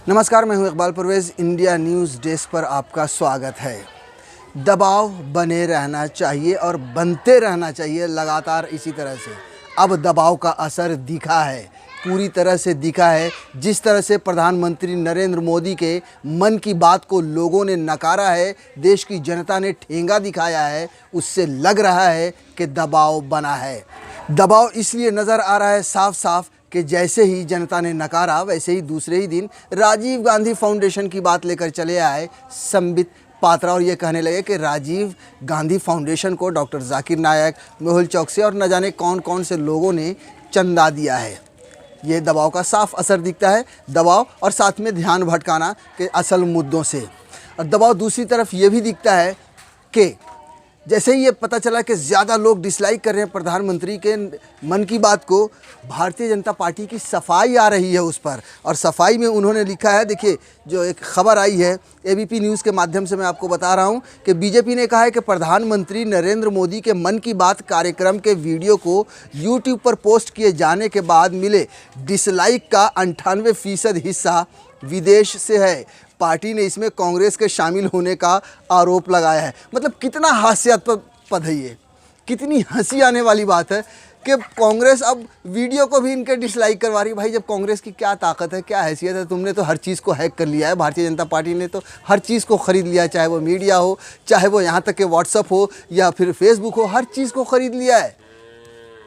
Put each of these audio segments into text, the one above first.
नमस्कार, मैं हूं Iqbal Parvez. India news desk पर आपका स्वागत है। दबाव बने रहना चाहिए और बनते रहना चाहिए लगातार इसी तरह से। अब दबाव का असर दिखा है, पूरी तरह से दिखा है। जिस तरह से प्रधानमंत्री नरेंद्र मोदी के मन की बात को लोगों ने नकारा है, देश की जनता ने ठेंगा दिखाया है, उससे लग रहा है कि दबाव बना है। दबाव इसलिए नज़र आ रहा है साफ साफ कि जैसे ही जनता ने नकारा, वैसे ही दूसरे ही दिन राजीव गांधी फाउंडेशन की बात लेकर चले आए संबित पात्रा और ये कहने लगे कि राजीव गांधी फाउंडेशन को डॉक्टर जाकिर नायक, मेहुल चौकसी और न जाने कौन कौन से लोगों ने चंदा दिया है। ये दबाव का साफ असर दिखता है, दबाव और साथ में ध्यान भटकाना के असल मुद्दों से। और दबाव दूसरी तरफ ये भी दिखता है कि जैसे ही ये पता चला कि ज़्यादा लोग डिसलाइक कर रहे हैं प्रधानमंत्री के मन की बात को, भारतीय जनता पार्टी की सफाई आ रही है उस पर। और सफाई में उन्होंने लिखा है, देखिए जो एक खबर आई है एबीपी न्यूज़ के माध्यम से मैं आपको बता रहा हूं कि बीजेपी ने कहा है कि प्रधानमंत्री नरेंद्र मोदी के मन की बात कार्यक्रम के वीडियो को यूट्यूब पर पोस्ट किए जाने के बाद मिले डिसलाइक का 98% हिस्सा विदेश से है। पार्टी ने इसमें कांग्रेस के शामिल होने का आरोप लगाया है। मतलब कितना हास्यास्पद है ये, कितनी हंसी आने वाली बात है कि कांग्रेस अब वीडियो को भी इनके डिसलाइक करवा रही है। भाई, जब कांग्रेस की क्या ताकत है, क्या हैसियत है, तुमने तो हर चीज़ को हैक कर लिया है। भारतीय जनता पार्टी ने तो हर चीज़ को ख़रीद लिया है, चाहे वो मीडिया हो, चाहे वो यहाँ तक कि व्हाट्सअप हो या फिर फेसबुक हो, हर चीज़ को ख़रीद लिया है।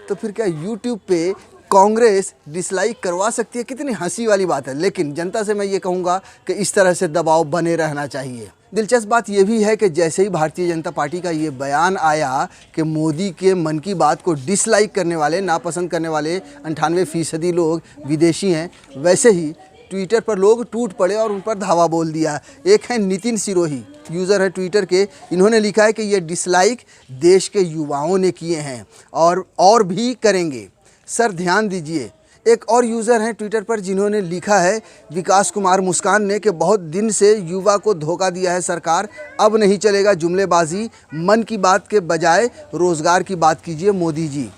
तो फिर क्या यूट्यूब पे कांग्रेस डिसलाइक करवा सकती है? कितनी हंसी वाली बात है। लेकिन जनता से मैं ये कहूँगा कि इस तरह से दबाव बने रहना चाहिए। दिलचस्प बात यह भी है कि जैसे ही भारतीय जनता पार्टी का ये बयान आया कि मोदी के मन की बात को डिसलाइक करने वाले, नापसंद करने वाले 98% लोग विदेशी हैं, वैसे ही ट्विटर पर लोग टूट पड़े और उन पर धावा बोल दिया। एक है नितिन सिरोही, यूज़र है ट्विटर के, इन्होंने लिखा है कि ये डिसलाइक देश के युवाओं ने किए हैं और भी करेंगे। सर ध्यान दीजिए। एक और यूज़र हैं ट्विटर पर जिन्होंने लिखा है, विकास कुमार मुस्कान ने, कि बहुत दिन से युवा को धोखा दिया है सरकार, अब नहीं चलेगा जुमलेबाजी, मन की बात के बजाय रोज़गार की बात कीजिए मोदी जी।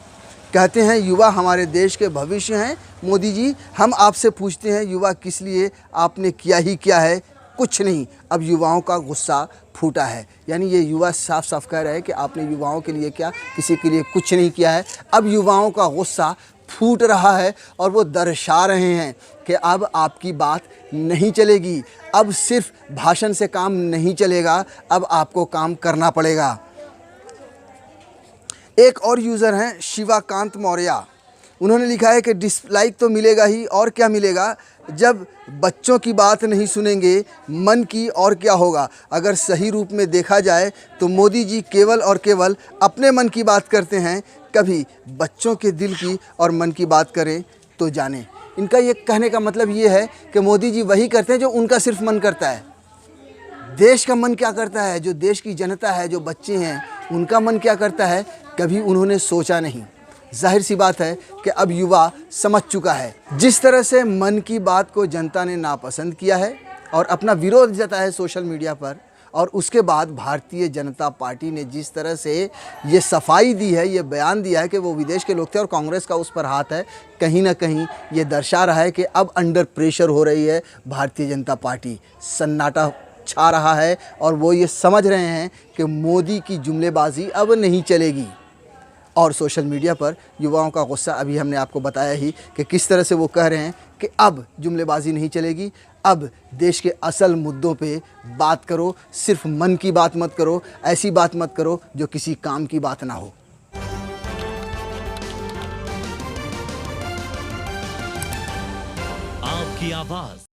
कहते हैं युवा हमारे देश के भविष्य हैं, मोदी जी हम आपसे पूछते हैं युवा किस लिए, आपने किया ही क्या है? कुछ नहीं। अब युवाओं का गुस्सा फूटा है। यानी ये युवा साफ साफ कह रहे हैं कि आपने युवाओं के लिए क्या, किसी के लिए कुछ नहीं किया है। अब युवाओं का गुस्सा फूट रहा है और वो दर्शा रहे हैं कि अब आपकी बात नहीं चलेगी, अब सिर्फ भाषण से काम नहीं चलेगा, अब आपको काम करना पड़ेगा। एक और यूज़र हैं शिवाकांत मौर्य, उन्होंने लिखा है कि डिसलाइक तो मिलेगा ही, और क्या मिलेगा, जब बच्चों की बात नहीं सुनेंगे मन की और क्या होगा। अगर सही रूप में देखा जाए तो मोदी जी केवल और केवल अपने मन की बात करते हैं, कभी बच्चों के दिल की और मन की बात करें तो जाने। इनका ये कहने का मतलब ये है कि मोदी जी वही करते हैं जो उनका सिर्फ मन करता है। देश का मन क्या करता है, जो देश की जनता है, जो बच्चे हैं, उनका मन क्या करता है, कभी उन्होंने सोचा नहीं। जाहिर सी बात है कि अब युवा समझ चुका है। जिस तरह से मन की बात को जनता ने नापसंद किया है और अपना विरोध जताया है सोशल मीडिया पर, और उसके बाद भारतीय जनता पार्टी ने जिस तरह से ये सफाई दी है, ये बयान दिया है कि वो विदेश के लोग थे और कांग्रेस का उस पर हाथ है, कहीं ना कहीं ये दर्शा रहा है कि अब अंडर प्रेशर हो रही है भारतीय जनता पार्टी। सन्नाटा छा रहा है और वो ये समझ रहे हैं कि मोदी की जुमलेबाजी अब नहीं चलेगी। और सोशल मीडिया पर युवाओं का गुस्सा अभी हमने आपको बताया ही कि किस तरह से वो कह रहे हैं कि अब जुमलेबाजी नहीं चलेगी, अब देश के असल मुद्दों पे बात करो, सिर्फ मन की बात मत करो, ऐसी बात मत करो जो किसी काम की बात ना हो। आपकी आवाज